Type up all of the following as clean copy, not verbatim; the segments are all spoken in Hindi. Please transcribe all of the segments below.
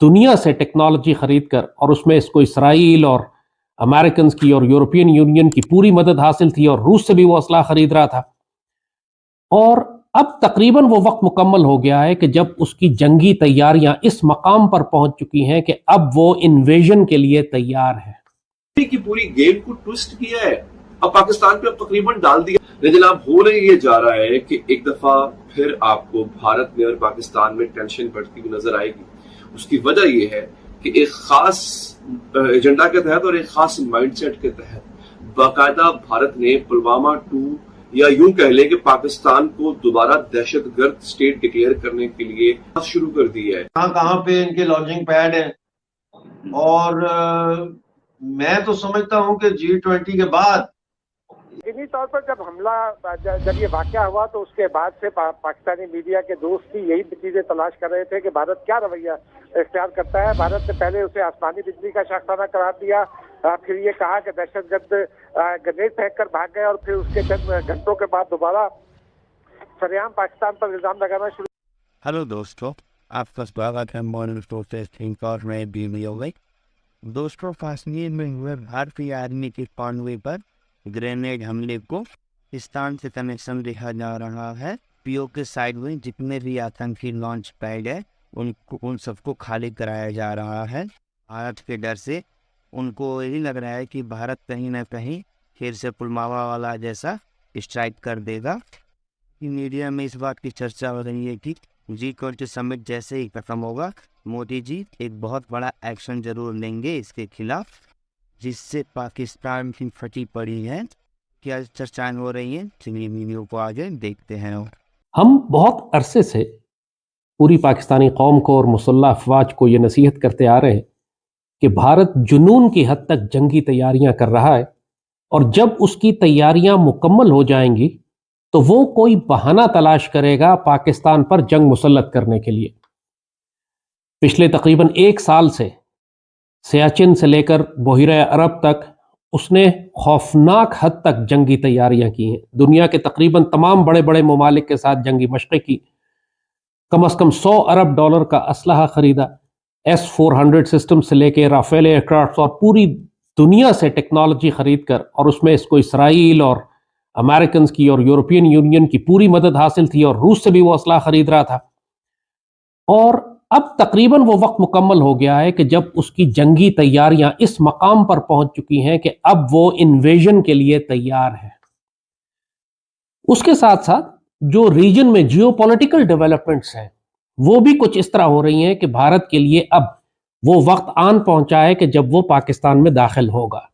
दुनिया से टेक्नोलॉजी खरीद कर, और उसमें इसको इसराइल और अमेरिकन की और यूरोपियन यूनियन की पूरी मदद हासिल थी, और रूस से भी वो असला खरीद रहा था। और अब तकरीबन वो वक्त मुकम्मल हो गया है कि जब उसकी जंगी तैयारियां इस मकाम पर पहुंच चुकी हैं कि अब वो इन्वेजन के लिए तैयार है। की पूरी गेम को ट्विस्ट किया है, अब पाकिस्तान पे अब तकरीबन डाल दिया। लेकिन अब हो रही ये जा रहा है कि एक दफा फिर आपको भारत में और पाकिस्तान में टेंशन बढ़ती हुई नजर आएगी। उसकी वजह यह है कि एक खास एजेंडा के तहत और एक खास माइंडसेट के तहत बाकायदा भारत ने पुलवामा 2 या यूं कह लें कि पाकिस्तान को दोबारा दहशतगर्द स्टेट डिक्लेयर करने के लिए शुरू कर दिया है। कहां पे इनके लॉन्चिंग पैड है, और मैं तो समझता हूं कि G20 के बाद यकीनी तौर पर जब ये वाकया हुआ तो उसके बाद से पाकिस्तानी मीडिया के दोस्त भी यही चीजें तलाश कर रहे थे कि भारत क्या रवैया इख्तियार करता है। भारत ने पहले उसे आसमानी बिजली का शाखसाना करार दिया, फिर ये कहा कि दहशतगर्द ग्रेनेड फेंक कर भाग गए, और फिर उसके चंद घंटों के बाद दोबारा सरेआम पाकिस्तान पर इल्जाम लगाना शुरू। हेलो दोस्तों, आपका स्वागत है मॉर्निंग प्रोसेस में भी हो गई। दोस्तों, कश्मीर में हुए भारतीय आर्मी के कॉन्वे पर ग्रेनेड हमले को पाकिस्तान से कनेक्शन देखा जा रहा है। पीओ के साइड में जितने भी आतंकी लॉन्च पैड है उन सबको खाली कराया जा रहा है। भारत के डर से उनको यही लग रहा है कि भारत कहीं ना कहीं फिर से पुलवामा वाला जैसा स्ट्राइक कर देगा। मीडिया में इस बात की चर्चा हो रही है कि G20 समिट जैसे ही खत्म होगा, मोदी जी एक बहुत बड़ा एक्शन जरूर लेंगे इसके खिलाफ, जिससे पाकिस्तान की फटी पड़ी है। क्या चर्चाएं हो रही हैं, चलिए वीडियो को आगे देखते हैं। हम बहुत अरसे से पूरी पाकिस्तानी कौम को और मुसल्लह अफवाज को ये नसीहत करते आ रहे हैं कि भारत जुनून की हद तक जंगी तैयारियां कर रहा है, और जब उसकी तैयारियां मुकम्मल हो जाएंगी तो वो कोई बहाना तलाश करेगा पाकिस्तान पर जंग मुसल्लत करने के लिए। पिछले तकरीबन 1 साल से सियाचिन से लेकर बहिरे अरब तक उसने खौफनाक हद तक जंगी तैयारियां की हैं। दुनिया के तकरीबन तमाम बड़े बड़े ममालिक के साथ जंगी मशक़ें की, कम से कम $100 अरब का असलहा खरीदा, S-400 सिस्टम से लेकर राफेल एयरक्राफ्ट, और पूरी दुनिया से टेक्नोलॉजी खरीद कर, और उसमें इसको इसराइल और अमेरिकन की और यूरोपियन यूनियन की पूरी मदद हासिल थी, और रूस से भी वो असला खरीद रहा था। और अब तकरीबन वो वक्त मुकम्मल हो गया है कि जब उसकी जंगी तैयारियां इस मकाम पर पहुंच चुकी हैं कि अब वो इन्वेजन के लिए तैयार है। उसके साथ साथ जो रीजन में जियोपॉलिटिकल डेवलपमेंट्स हैं वो भी कुछ इस तरह हो रही हैं कि भारत के लिए अब वो वक्त आन पहुंचा है कि जब वो पाकिस्तान में दाखिल होगा।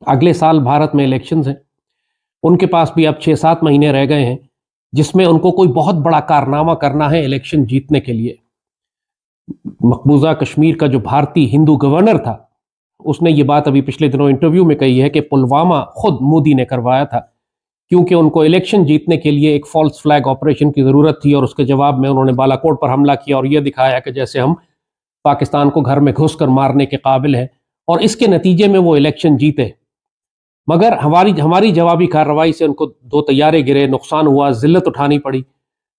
अगले साल भारत में इलेक्शंस हैं, उनके पास भी अब 6-7 महीने रह गए हैं जिसमें उनको कोई बहुत बड़ा कारनामा करना है इलेक्शन जीतने के लिए। मकबूजा कश्मीर का जो भारतीय हिंदू गवर्नर था उसने ये बात अभी पिछले दिनों इंटरव्यू में कही है कि पुलवामा खुद मोदी ने करवाया था, क्योंकि उनको इलेक्शन जीतने के लिए एक फॉल्स फ्लैग ऑपरेशन की ज़रूरत थी, और उसके जवाब में उन्होंने बालाकोट पर हमला किया और यह दिखाया कि जैसे हम पाकिस्तान को घर में घुस कर मारने के काबिल हैं, और इसके नतीजे में वो इलेक्शन जीते। मगर हमारी जवाबी कार्रवाई से उनको 2 तैयारे गिरे, नुकसान हुआ, जिल्लत उठानी पड़ी।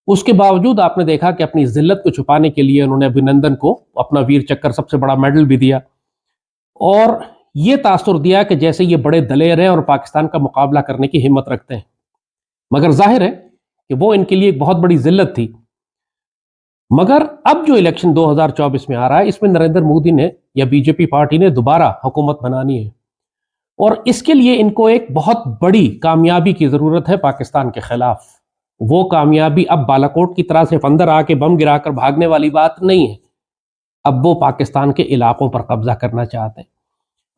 उसके बावजूद आपने देखा कि अपनी जिल्लत को छुपाने के लिए उन्होंने अभिनंदन को अपना वीर चक्कर सबसे बड़ा मेडल भी दिया, और ये तासुर दिया कि जैसे ये बड़े दलेर हैं और पाकिस्तान का मुकाबला करने की हिम्मत रखते हैं। मगर जाहिर है कि वो इनके लिए एक बहुत बड़ी जिल्लत थी। मगर अब जो इलेक्शन 2024 में आ रहा है, इसमें नरेंद्र मोदी ने या बीजेपी पार्टी ने दोबारा हुकूमत बनानी है, और इसके लिए इनको एक बहुत बड़ी कामयाबी की जरूरत है पाकिस्तान के खिलाफ। वो कामयाबी अब बालाकोट की तरह सिर्फ अंदर आके बम गिराकर भागने वाली बात नहीं है। अब वो पाकिस्तान के इलाकों पर कब्जा करना चाहते हैं,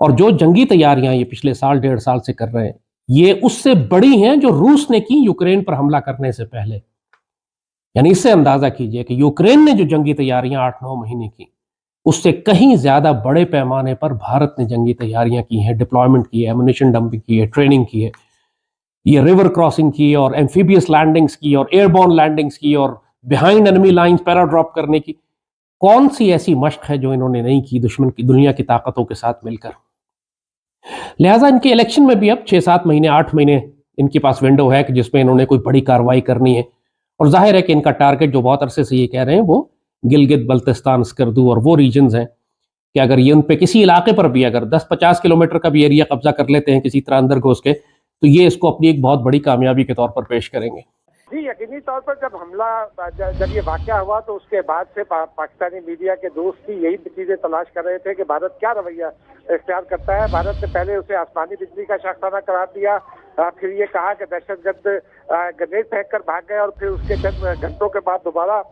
और जो जंगी तैयारियां ये पिछले साल 1.5 साल से कर रहे हैं ये उससे बड़ी हैं जो रूस ने की यूक्रेन पर हमला करने से पहले। यानी इससे अंदाजा कीजिए कि यूक्रेन ने जो जंगी तैयारियां 8-9 महीने की, उससे कहीं ज्यादा बड़े पैमाने पर भारत ने जंगी तैयारियां की हैं, डिप्लॉयमेंट की है, एमुनिशन डंपिंग की है, ट्रेनिंग की है, ये रिवर क्रॉसिंग की, और एम्फीबियस लैंडिंग्स की, और एयरबॉर्न लैंडिंग्स की, और बिहाइंड एनिमी लाइंस पैराड्रॉप करने की। कौन सी ऐसी मशक है जो इन्होंने नहीं की दुश्मन की दुनिया की ताकतों के साथ मिलकर। लिहाजा इनके इलेक्शन में भी अब 6-7 महीने 8 महीने इनके पास विंडो है कि जिसमें इन्होंने कोई बड़ी कार्रवाई करनी है, और जाहिर है कि इनका टारगेट जो बहुत अरसे से ये कह रहे हैं वो गिलगित बल्तिस्तान स्कर्दू और वो रीजन्स हैं कि अगर ये उन पे किसी इलाके पर भी अगर 10-50 किलोमीटर का भी एरिया कब्जा कर लेते हैं किसी तरह अंदर घुस के, तो ये इसको अपनी एक बहुत बड़ी कामयाबी के तौर पर पेश करेंगे। जी, यकीनी तौर पर जब हमला जब ये वाकया हुआ तो उसके बाद से पाकिस्तानी मीडिया के दोस्त भी यही चीजें तलाश कर रहे थे कि भारत क्या रवैया इख्तियार करता है। भारत ने पहले उसे आसमानी बिजली का शाखसाना करार दिया, फिर ये कहा कि दहशतगर्द ग्रेनेड फेंक कर भाग गए, और फिर उसके चंद घंटों के बाद दोबारा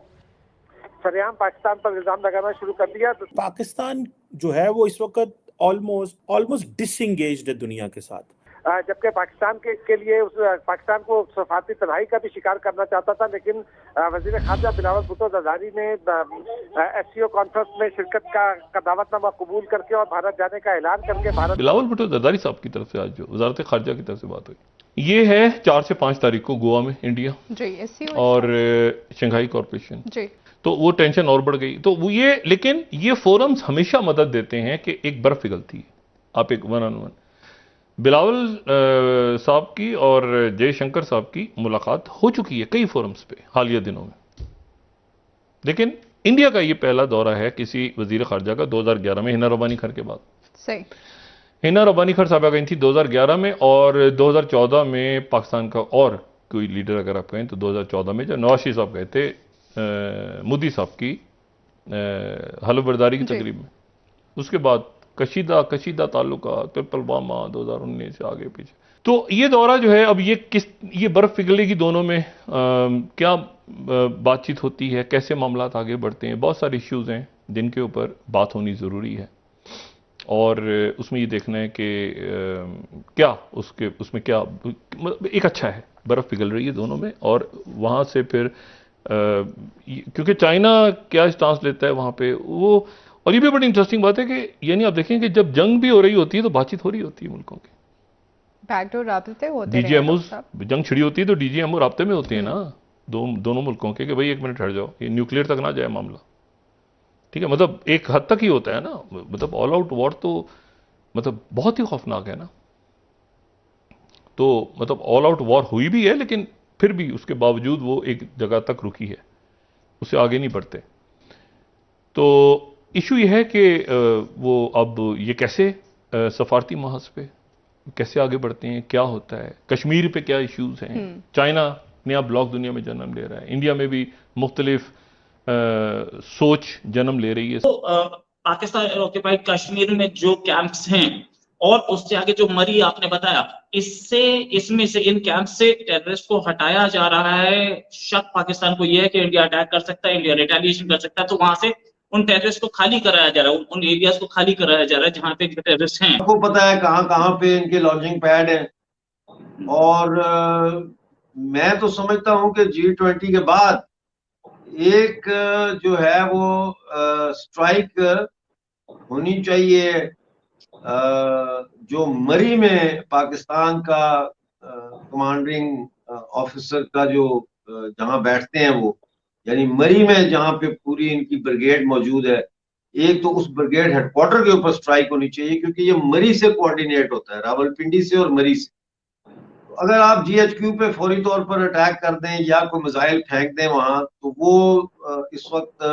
सरेआम पाकिस्तान पर इल्जाम लगाना शुरू कर दिया। पाकिस्तान जो है वो इस वक्त ऑलमोस्ट डिसएंगेज्ड है दुनिया के साथ, जबकि पाकिस्तान के लिए पाकिस्तान को सफारती तनाई का भी शिकार करना चाहता था, लेकिन वजीर खारजा बिलावल भुट्टो जरदारी ने SCO कॉन्फ्रेंस में शिरकत का दावतनामा कबूल करके और भारत जाने का ऐलान करके भारत बिलावल भुट्टो जरदारी साहब की तरफ से आज जो वजारत खारजा की तरफ से बात हुई, ये है 4 से 5 तारीख को गोवा में इंडिया जी, SCO और शंघाई कॉरपोरेशन जी, तो वो टेंशन और बढ़ गई। तो वो ये, लेकिन ये फोरम्स हमेशा मदद देते हैं कि एक बर्फ पिघलती है, आप एक वन ऑन वन। बिलावल साहब की और जयशंकर साहब की मुलाकात हो चुकी है कई फोरम्स पे हालिया दिनों में, लेकिन इंडिया का ये पहला दौरा है किसी वजीर खारजा का 2011 में हिना रब्बानी खर के बाद। सही, हिना रब्बानी खर साहब गई थी 2011 में, और 2014 में पाकिस्तान का और कोई लीडर अगर आप कहें तो 2014 में जो नवाज शरीफ साहब गए थे मोदी साहब की हलफबरदारी की तकरीब में। उसके बाद कशीदा ताल्लुका पुलवामा 2019 से आगे पीछे। तो ये दौरा जो है अब ये बर्फ पिघलेगी दोनों में, क्या बातचीत होती है, कैसे मामला आगे बढ़ते हैं, बहुत सारे इश्यूज हैं जिनके ऊपर बात होनी ज़रूरी है, और उसमें ये देखना है कि क्या उसमें क्या एक अच्छा है बर्फ पिघल रही है दोनों में, और वहाँ से फिर क्योंकि चाइना क्या स्टांस लेता है वहाँ पे वो। और ये भी बड़ी इंटरेस्टिंग बात है कि यानी आप देखें कि जब जंग भी हो रही होती है तो बातचीत हो रही होती है मुल्कों की, बैकडोर राब्ते होते हैं, DGMOs, जंग छिड़ी होती है तो DGMO राब्ते में होते हैं ना दोनों मुल्कों के, कि भाई एक मिनट हट जाओ, ये न्यूक्लियर तक ना जाए मामला, ठीक है, मतलब एक हद तक ही होता है ना, मतलब ऑल आउट वॉर तो मतलब बहुत ही खौफनाक है ना। तो मतलब ऑल आउट वॉर हुई भी है, लेकिन फिर भी उसके बावजूद वो एक जगह तक रुकी है, उससे आगे नहीं बढ़ते। तो इशू ये है कि वो अब ये कैसे सफारती महाज पे कैसे आगे बढ़ते हैं, क्या होता है, कश्मीर पे क्या इश्यूज हैं, चाइना नया ब्लॉक दुनिया में जन्म ले रहा है, इंडिया में भी मुख्तलिफ सोच जन्म ले रही है। तो पाकिस्तान ऑक्यूपाइड कश्मीर में जो कैंप्स हैं और उससे आगे जो मरी आपने बताया, इसमें से इन कैंप से टेररिस्ट को हटाया जा रहा है। शक पाकिस्तान को यह है कि इंडिया अटैक कर सकता है, इंडिया रिटेलिएशन कर सकता है, तो वहां से उन टेररिस्ट को खाली कराया जा रहा है, उन एरियाज को खाली कराया जा रहा है जहां पे टेररिस्ट हैं। आपको पता है कहाँ कहाँ पे इनके लॉन्चिंग पैड है, और मैं तो समझता हूं कि G20 के बाद एक जो है वो स्ट्राइक होनी चाहिए जो मरी में पाकिस्तान का कमांडिंग ऑफिसर का जो जहां बैठते हैं वो, यानी मरी में जहां पे पूरी इनकी ब्रिगेड मौजूद है, एक तो उस ब्रिगेड हेडक्वार्टर के ऊपर स्ट्राइक होनी चाहिए, क्योंकि ये मरी से कोऑर्डिनेट होता है, रावलपिंडी से और मरी से। तो अगर आप GHQ पे फौरी तौर पर अटैक कर दें या कोई मिसाइल फेंक दें वहां, तो वो इस वक्त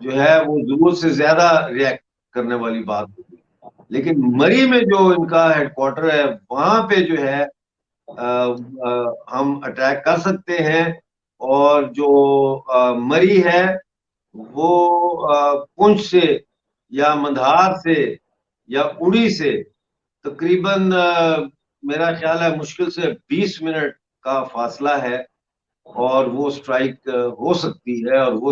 जो है वो जरूरत से ज्यादा रिएक्ट करने वाली बात होगी। लेकिन मरी में जो इनका हेडक्वार्टर है वहां पे जो है हम अटैक कर सकते हैं, और जो मरी है वो पुंछ से या मंधार से या उड़ी से तकरीबन मेरा ख्याल है मुश्किल से 20 मिनट का फासला है, और वो स्ट्राइक हो सकती है, और वो